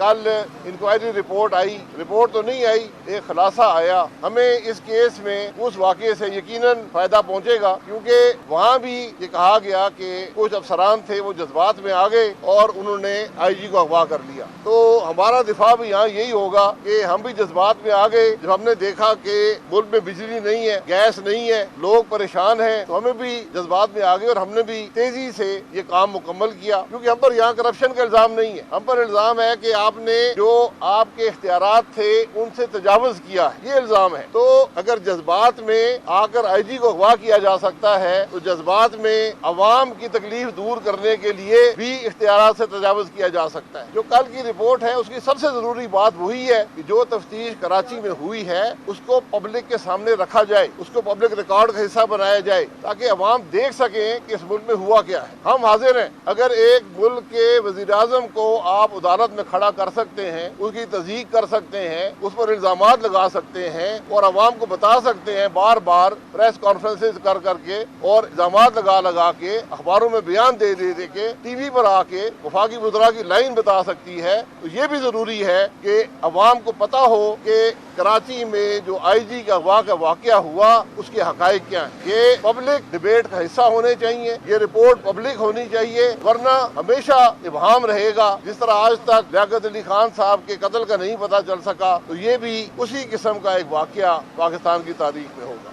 कल inquiry report आई, report तो नहीं आई, एक खुलासा आया। हमें इस केस में उस वाक़े से यकीनन फायदा पहुंचेगा, क्योंकि वहाँ भी ये कहा गया कि कुछ अफसरान थे वो जज्बात में आ गए और उन्होंने IG को अगवा कर लिया। तो हमारा दिफा भी यहाँ यही होगा कि हम भी जज्बात में आ गए। जब हमने देखा कि मुल्क में बिजली नहीं है, गैस नहीं है, लोग परेशान हैं, तो हमें भी जज्बात में आ गए और हमने भी तेजी से ये काम मुकम्मल किया। क्योंकि हम पर यहाँ करप्शन का इल्जाम नहीं है, हम पर इल्जाम है कि आपने जो आपके इख्तियारात थे उनसे तजावुज किया है, ये इल्जाम है। तो अगर जज्बात में आकर IG को अगवा किया जा सकता है, तो जज्बात में अवाम की तकलीफ दूर करने के लिए भी इख्तियारात से तजावुज किया जा सकता है। जो कल की रिपोर्ट है उसकी सबसे जरूरी बात वही है कि जो तफ्तीश कराची में हुई है उसको पब्लिक के सामने रखा जाए, उसको पब्लिक रिकॉर्ड का हिस्सा बनाया जाए, ताकि अवाम देख सके कि इस मुल्क में हुआ क्या है। हम हाजिर हैं, अगर एक मुल्क के वजीर आज़म को आप अदालत में खड़ा कर सकते हैं, उसकी तस्दीक कर सकते हैं, उस पर इल्जामात लगा सकते हैं और अवाम को बता सकते हैं बार बार प्रेस कॉन्फ्रेंसेज कर करके और इल्जामात लगा के अखबारों में बयान दे के TV पर आके वफाकी वज़रा की लाइन बता सकती है, तो ये भी जरूरी है कि अवाम को पता हो कि कराची में जो IG का अगवा का वाक़या हुआ उसके हक़ाइक़ क्या हैं। ये पब्लिक डिबेट का हिस्सा होने चाहिए, ये रिपोर्ट पब्लिक होनी चाहिए, वरना हमेशा इबहाम रहेगा। जिस तरह आज तक लियाकत अली खान साहब के कत्ल का नहीं पता चल सका, तो ये भी उसी किस्म का एक वाक़या पाकिस्तान की तारीख में होगा।